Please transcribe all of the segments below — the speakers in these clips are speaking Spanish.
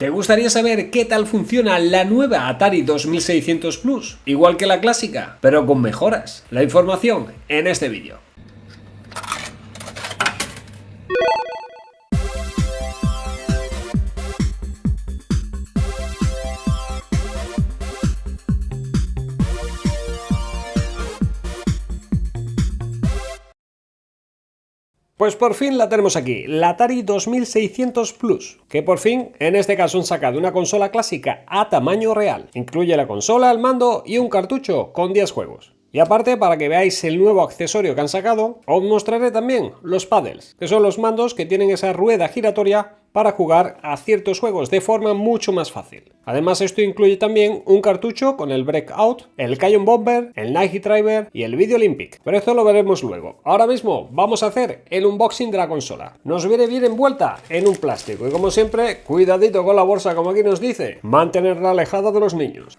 ¿Te gustaría saber qué tal funciona la nueva Atari 2600 Plus? Igual que la clásica, pero con mejoras. La información en este vídeo. Pues por fin la tenemos aquí, la Atari 2600 Plus, que por fin, en este caso han sacado una consola clásica a tamaño real. Incluye la consola, el mando y un cartucho con 10 juegos. Y aparte, para que veáis el nuevo accesorio que han sacado, os mostraré también los paddles, que son los mandos que tienen esa rueda giratoria para jugar a ciertos juegos de forma mucho más fácil. Además, esto incluye también un cartucho con el Breakout, el Canyon Bomber, el Nike Driver y el Video Olympic, pero esto lo veremos luego. Ahora mismo vamos a hacer el unboxing de la consola. Nos viene bien envuelta en un plástico y, como siempre, cuidadito con la bolsa, como aquí nos dice, mantenerla alejada de los niños.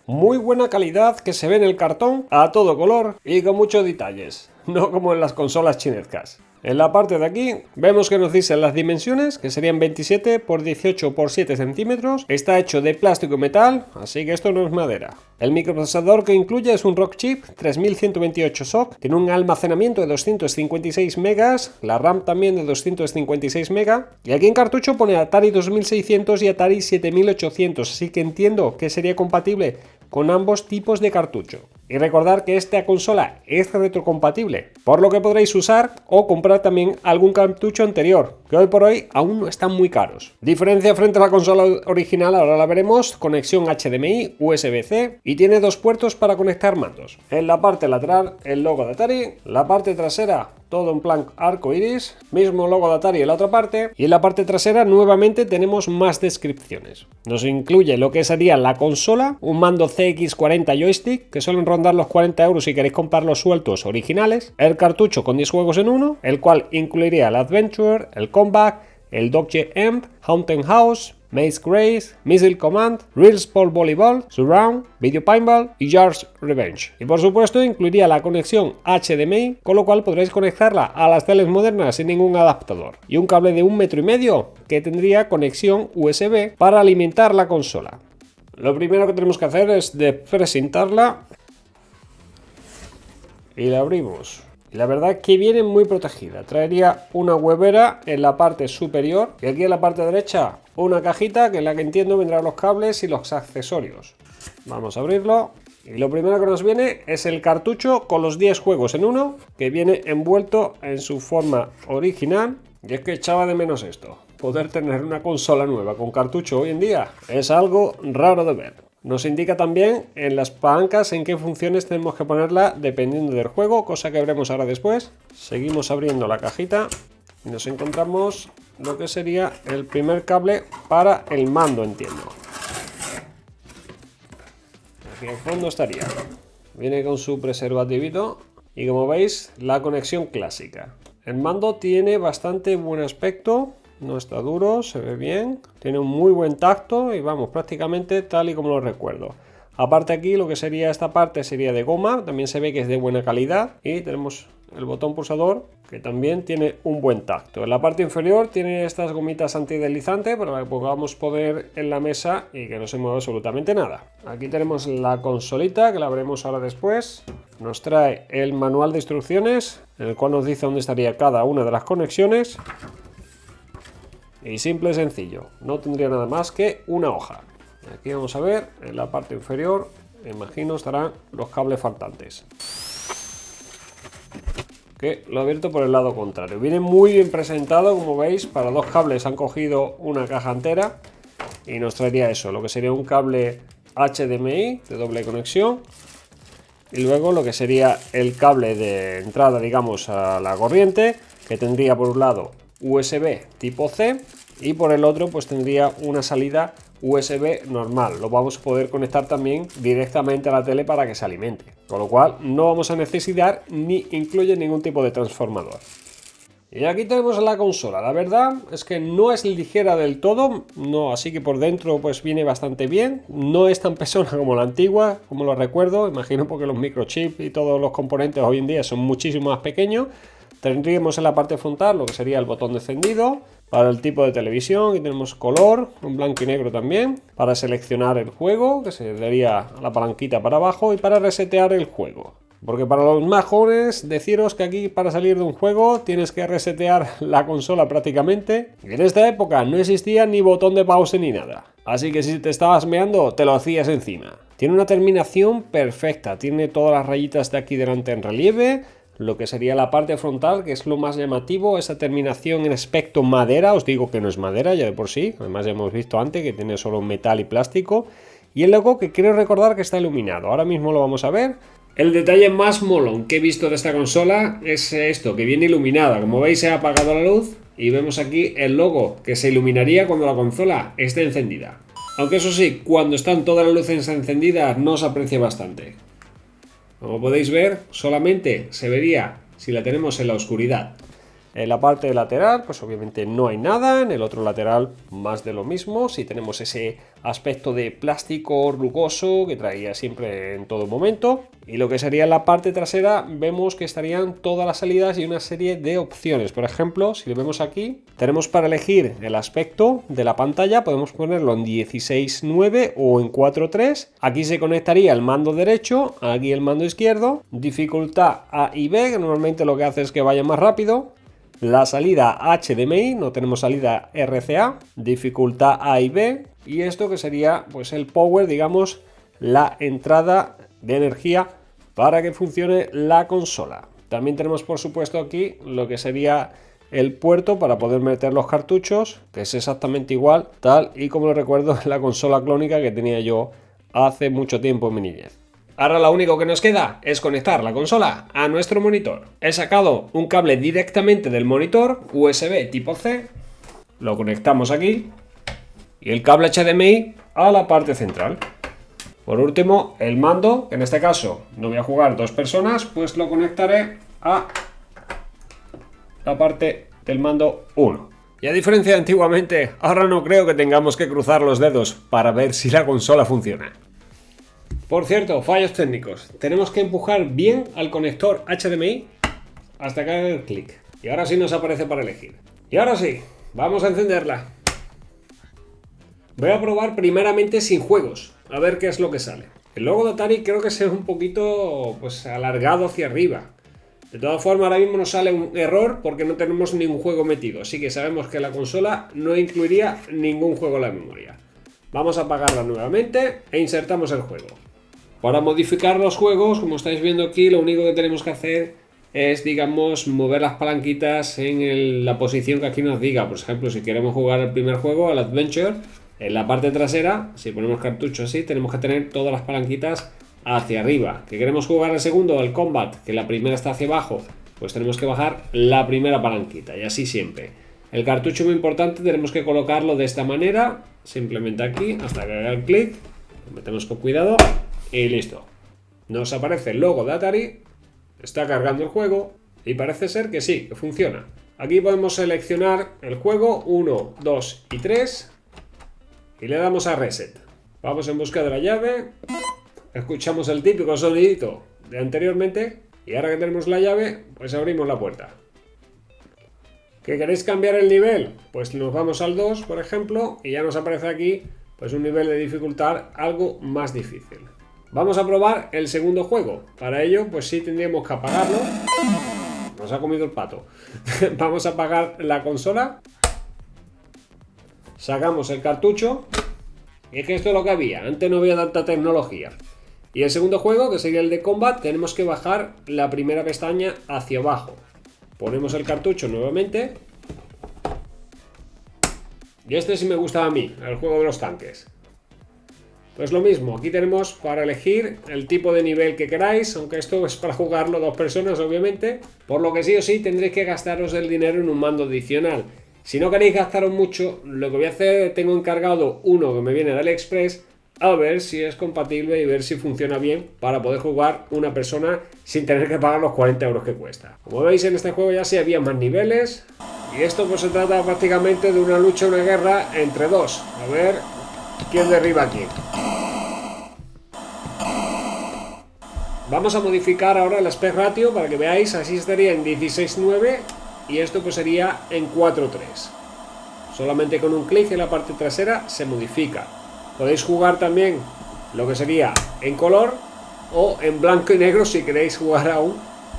Muy buena calidad que se ve en el cartón, a todo color y con muchos detalles, no como en las consolas chinescas. En la parte de aquí vemos que nos dicen las dimensiones, que serían 27 x 18 x 7 centímetros. Está hecho de plástico y metal, así que esto no es madera. El microprocesador que incluye es un Rockchip 3128 SoC, tiene un almacenamiento de 256 megas, la RAM también de 256 megas, y aquí en cartucho pone Atari 2600 y Atari 7800, así que entiendo que sería compatible con ambos tipos de cartucho. Y recordar que esta consola es retrocompatible, por lo que podréis usar o comprar también algún cartucho anterior, que hoy por hoy aún no están muy caros. Diferencia frente a la consola original, ahora la veremos, conexión HDMI, USB-C y tiene dos puertos para conectar mandos. En la parte lateral el logo de Atari, la parte trasera todo en plan arco iris, mismo logo de Atari en la otra parte, y en la parte trasera nuevamente tenemos más descripciones. Nos incluye lo que sería la consola, un mando CX40 joystick que suelen rondar los 40 euros si queréis comprarlos sueltos originales, el cartucho con 10 juegos en uno, el cual incluiría el Adventure, el Combat, el Dodge Amp, Haunted House, Maze Grace, Missile Command, Real Sport Volleyball, Surround, Video Paintball y Yard's Revenge. Y por supuesto incluiría la conexión HDMI, con lo cual podréis conectarla a las teles modernas sin ningún adaptador. Y un cable de 1,5 metros que tendría conexión USB para alimentar la consola. Lo primero que tenemos que hacer es desprecintarla y la abrimos. Y la verdad que viene muy protegida. Traería una huevera en la parte superior y aquí en la parte derecha una cajita que en la que entiendo vendrán los cables y los accesorios. Vamos a abrirlo y lo primero que nos viene es el cartucho con los 10 juegos en uno, que viene envuelto en su forma original. Y es que echaba de menos esto. Poder tener una consola nueva con cartucho hoy en día es algo raro de ver. Nos indica también en las palancas en qué funciones tenemos que ponerla dependiendo del juego, cosa que veremos ahora después. Seguimos abriendo la cajita y nos encontramos lo que sería el primer cable para el mando, entiendo. Aquí al fondo estaría. Viene con su preservativito y, como veis, la conexión clásica. El mando tiene bastante buen aspecto. No está duro, se ve bien, tiene un muy buen tacto y vamos, prácticamente tal y como lo recuerdo. Aparte aquí lo que sería esta parte sería de goma, también se ve que es de buena calidad y tenemos el botón pulsador que también tiene un buen tacto. En la parte inferior tiene estas gomitas antideslizantes para que podamos poner en la mesa y que no se mueva absolutamente nada. Aquí tenemos la consolita que la veremos ahora después. Nos trae el manual de instrucciones en el cual nos dice dónde estaría cada una de las conexiones. Y simple y sencillo, no tendría nada más que una hoja. Aquí vamos a ver, en la parte inferior, imagino estarán los cables faltantes. Que lo he abierto por el lado contrario. Viene muy bien presentado, como veis, para dos cables han cogido una caja entera. Y nos traería eso, lo que sería un cable HDMI de doble conexión. Y luego lo que sería el cable de entrada, digamos, a la corriente, que tendría por un lado USB tipo C y por el otro pues tendría una salida USB normal. Lo vamos a poder conectar también directamente a la tele para que se alimente, con lo cual no vamos a necesitar ni incluye ningún tipo de transformador. Y aquí tenemos la consola. La verdad es que no es ligera del todo, no, así que por dentro pues viene bastante bien. No es tan pesada como la antigua, como lo recuerdo, imagino porque los microchips y todos los componentes hoy en día son muchísimo más pequeños. Tendríamos en la parte frontal lo que sería el botón de encendido, para el tipo de televisión. Aquí tenemos color, un blanco y negro también, para seleccionar el juego, que se daría a la palanquita para abajo, y para resetear el juego. Porque para los más jóvenes, deciros que aquí para salir de un juego tienes que resetear la consola prácticamente. En esta época no existía ni botón de pause ni nada. Así que si te estabas meando, te lo hacías encima. Tiene una terminación perfecta, tiene todas las rayitas de aquí delante en relieve, lo que sería la parte frontal, que es lo más llamativo, esa terminación en aspecto madera. Os digo que no es madera ya de por sí, además ya hemos visto antes que tiene solo metal y plástico. Y el logo, que quiero recordar que está iluminado, ahora mismo lo vamos a ver. El detalle más molón que he visto de esta consola es esto, que viene iluminada. Como veis, se ha apagado la luz y vemos aquí el logo, que se iluminaría cuando la consola esté encendida. Aunque eso sí, cuando están todas las luces encendidas no se aprecia bastante. Como podéis ver, solamente se vería si la tenemos en la oscuridad. En la parte lateral, pues obviamente no hay nada. En el otro lateral, más de lo mismo. Si tenemos ese aspecto de plástico rugoso que traía siempre en todo momento. Y lo que sería la parte trasera, vemos que estarían todas las salidas y una serie de opciones. Por ejemplo, si lo vemos aquí, tenemos para elegir el aspecto de la pantalla. Podemos ponerlo en 16:9 o en 4:3. Aquí se conectaría el mando derecho, aquí el mando izquierdo. Dificultad A y B, que normalmente lo que hace es que vaya más rápido. La salida HDMI, no tenemos salida RCA, dificultad A y B, y esto que sería pues el power, digamos, la entrada de energía para que funcione la consola. También tenemos por supuesto aquí lo que sería el puerto para poder meter los cartuchos, que es exactamente igual, tal y como lo recuerdo en la consola clónica que tenía yo hace mucho tiempo en mi niñez. Ahora lo único que nos queda es conectar la consola a nuestro monitor. He sacado un cable directamente del monitor, USB tipo C, lo conectamos aquí y el cable HDMI a la parte central. Por último, el mando, que en este caso no voy a jugar dos personas, pues lo conectaré a la parte del mando 1. Y a diferencia de antiguamente, ahora no creo que tengamos que cruzar los dedos para ver si la consola funciona. Por cierto, fallos técnicos. Tenemos que empujar bien al conector HDMI hasta que haga el clic. Y ahora sí nos aparece para elegir. Y ahora sí, vamos a encenderla. Voy a probar primeramente sin juegos, a ver qué es lo que sale. El logo de Atari creo que es un poquito pues alargado hacia arriba. De todas formas, ahora mismo nos sale un error porque no tenemos ningún juego metido. Así que sabemos que la consola no incluiría ningún juego en la memoria. Vamos a apagarla nuevamente e insertamos el juego. Para modificar los juegos, como estáis viendo aquí, lo único que tenemos que hacer es, digamos, mover las palanquitas en la posición que aquí nos diga. Por ejemplo, si queremos jugar el primer juego, el Adventure, en la parte trasera, si ponemos cartucho así, tenemos que tener todas las palanquitas hacia arriba. Que queremos jugar el segundo, el Combat, que la primera está hacia abajo, pues tenemos que bajar la primera palanquita, y así siempre. El cartucho, muy importante, tenemos que colocarlo de esta manera, simplemente aquí, hasta que haga el clic, lo metemos con cuidado. Y listo. Nos aparece el logo de Atari, está cargando el juego y parece ser que sí, que funciona. Aquí podemos seleccionar el juego 1, 2 y 3 y le damos a Reset. Vamos en busca de la llave, escuchamos el típico sonidito de anteriormente y ahora que tenemos la llave, pues abrimos la puerta. ¿Que queréis cambiar el nivel? Pues nos vamos al 2, por ejemplo, y ya nos aparece aquí pues un nivel de dificultad algo más difícil. Vamos a probar el segundo juego. Para ello, pues sí tendríamos que apagarlo. Nos ha comido el pato. Vamos a apagar la consola. Sacamos el cartucho. Y es que esto es lo que había. Antes no había tanta tecnología. Y el segundo juego, que sería el de Combat, tenemos que bajar la primera pestaña hacia abajo. Ponemos el cartucho nuevamente. Y este sí me gustaba a mí, el juego de los tanques. Pues lo mismo, aquí tenemos para elegir el tipo de nivel que queráis, aunque esto es para jugarlo dos personas obviamente, por lo que sí o sí tendréis que gastaros el dinero en un mando adicional. Si no queréis gastaros mucho, lo que voy a hacer, tengo encargado uno que me viene de AliExpress, a ver si es compatible y ver si funciona bien para poder jugar una persona sin tener que pagar los 40 euros que cuesta. Como veis, en este juego ya sí había más niveles y esto pues se trata prácticamente de una lucha, una guerra entre dos. A ver quién derriba a quién. Vamos a modificar ahora el aspect ratio para que veáis, así estaría en 16:9 y esto pues sería en 4:3. Solamente con un clic en la parte trasera se modifica. Podéis jugar también lo que sería en color o en blanco y negro si queréis jugar aún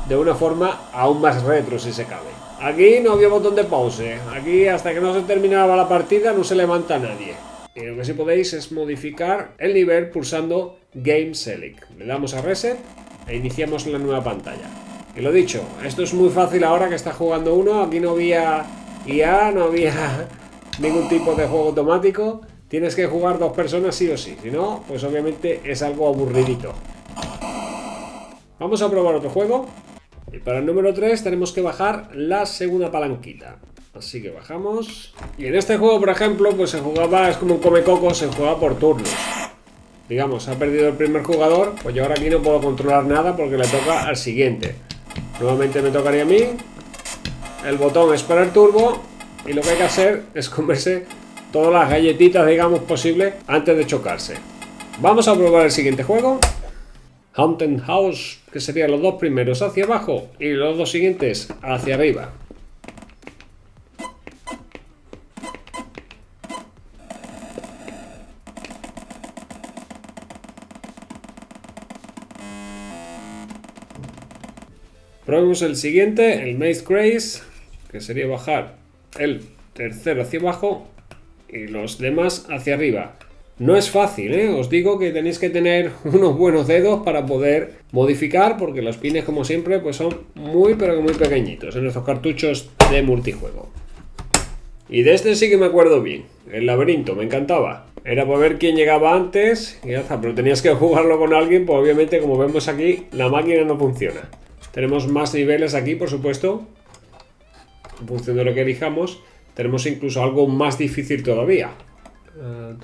de una forma aún más retro si se cabe. Aquí no había botón de pause. Aquí hasta que no se terminaba la partida no se levanta nadie. Y lo que sí podéis es modificar el nivel pulsando Game Select. Le damos a Reset e iniciamos la nueva pantalla. Y lo dicho, esto es muy fácil ahora que está jugando uno. Aquí no había IA, no había ningún tipo de juego automático. Tienes que jugar 2 personas sí o sí. Si no, pues obviamente es algo aburridito. Vamos a probar otro juego. Y para el número 3 tenemos que bajar la segunda palanquita. Así que bajamos. Y en este juego, por ejemplo, pues se jugaba, es como un comecoco, se jugaba por turnos. Digamos, ha perdido el primer jugador, pues yo ahora aquí no puedo controlar nada porque le toca al siguiente. Nuevamente me tocaría a mí. El botón es para el turbo. Y lo que hay que hacer es comerse todas las galletitas, digamos, posibles antes de chocarse. Vamos a probar el siguiente juego. Haunted House, que serían los 2 primeros hacia abajo y los 2 siguientes hacia arriba. Probemos el siguiente, el Maze Craze, que sería bajar el tercero hacia abajo y los demás hacia arriba. No es fácil, ¿eh? Os digo que tenéis que tener unos buenos dedos para poder modificar, porque los pines, como siempre, pues son muy pero que muy pequeñitos en estos cartuchos de multijuego. Y de este sí que me acuerdo bien, el laberinto, me encantaba. Era para ver quién llegaba antes y ya está, pero tenías que jugarlo con alguien, pues obviamente, como vemos aquí, la máquina no funciona. Tenemos más niveles aquí, por supuesto, en función de lo que elijamos. Tenemos incluso algo más difícil todavía.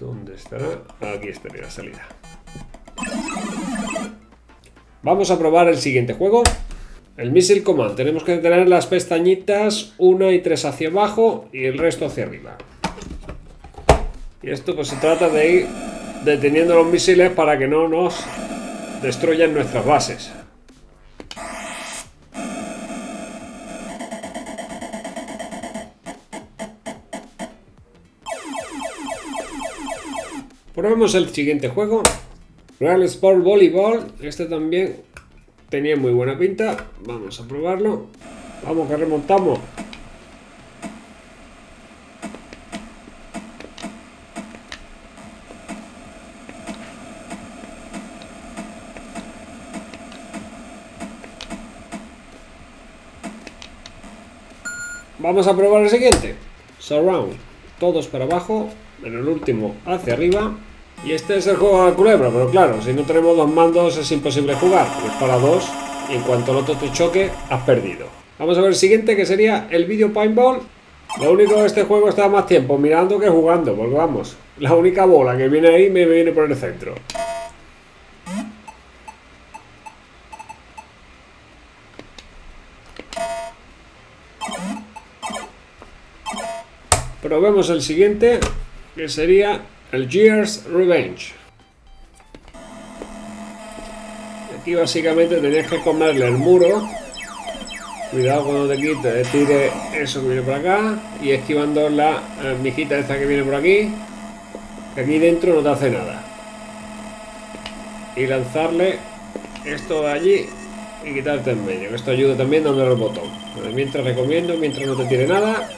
¿Dónde estará? Aquí estaría la salida. Vamos a probar el siguiente juego. El Missile Command. Tenemos que tener las pestañitas 1 y 3 hacia abajo y el resto hacia arriba. Y esto pues se trata de ir deteniendo los misiles para que no nos destruyan nuestras bases. Probemos el siguiente juego. Real Sport Volleyball. Este también tenía muy buena pinta. Vamos a probarlo. Vamos que remontamos. Vamos a probar el siguiente. Surround. Todos para abajo. En el último hacia arriba. Y este es el juego de la culebra, pero claro, si no tenemos 2 mandos es imposible jugar, es para 2 y en cuanto el otro te choque, has perdido. Vamos a ver el siguiente, que sería el Video Paintball. Lo único de este juego está más tiempo mirando que jugando, porque vamos, la única bola que viene ahí me viene por el centro. Probemos el siguiente, que sería el Gears Revenge. Aquí básicamente tenéis que comerle el muro. Cuidado cuando te quite, tire eso que viene por acá. Y esquivando la mijita esta que viene por aquí, que aquí dentro no te hace nada. Y lanzarle esto de allí y quitarte en medio, que esto ayuda también dándole el botón. Mientras recomiendo, mientras no te tire nada.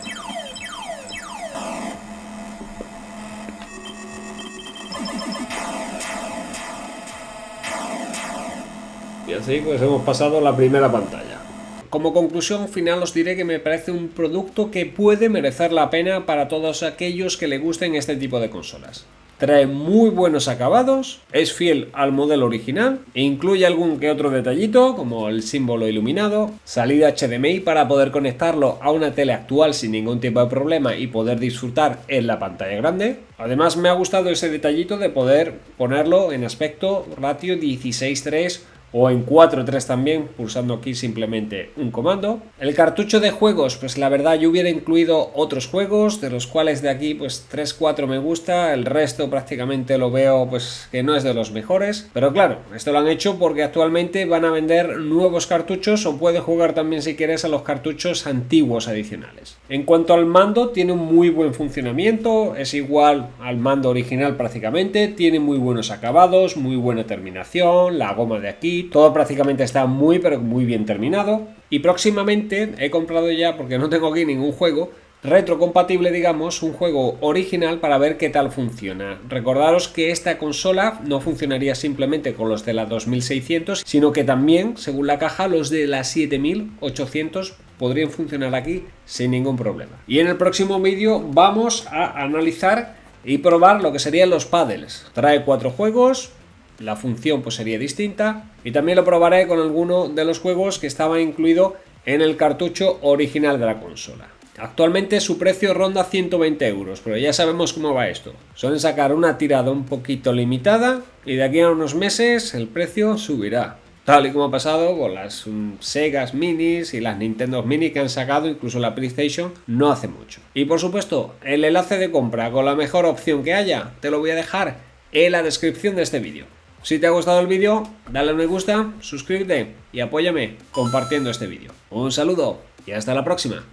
Y así pues hemos pasado la primera pantalla. Como conclusión final os diré que me parece un producto que puede merecer la pena para todos aquellos que le gusten este tipo de consolas. Trae muy buenos acabados, es fiel al modelo original e incluye algún que otro detallito como el símbolo iluminado, salida HDMI para poder conectarlo a una tele actual sin ningún tipo de problema y poder disfrutar en la pantalla grande. Además me ha gustado ese detallito de poder ponerlo en aspecto ratio 16:3 o en 4.3 también, pulsando aquí simplemente un comando. El cartucho de juegos, pues la verdad yo hubiera incluido otros juegos, de los cuales de aquí pues 3-4 me gusta, el resto prácticamente lo veo pues que no es de los mejores, pero claro, esto lo han hecho porque actualmente van a vender nuevos cartuchos o puedes jugar también si quieres a los cartuchos antiguos adicionales. En cuanto al mando, tiene un muy buen funcionamiento, es igual al mando original prácticamente, tiene muy buenos acabados, muy buena terminación, la goma de aquí, todo prácticamente está muy pero muy bien terminado. Y próximamente he comprado ya, porque no tengo aquí ningún juego retrocompatible, digamos, un juego original para ver qué tal funciona. Recordaros que esta consola no funcionaría simplemente con los de la 2600, sino que también, según la caja, los de la 7800 podrían funcionar aquí sin ningún problema. Y en el próximo vídeo vamos a analizar y probar lo que serían los paddles. Trae 4 juegos, la función pues sería distinta, y también lo probaré con alguno de los juegos que estaba incluido en el cartucho original de la consola. Actualmente su precio ronda 120 euros, pero ya sabemos cómo va esto. Suelen sacar una tirada un poquito limitada y de aquí a unos meses el precio subirá. Tal y como ha pasado con las Segas Minis y las Nintendo Mini que han sacado, incluso la PlayStation, no hace mucho. Y por supuesto, el enlace de compra con la mejor opción que haya, te lo voy a dejar en la descripción de este vídeo. Si te ha gustado el vídeo, dale a me gusta, suscríbete y apóyame compartiendo este vídeo. Un saludo y hasta la próxima.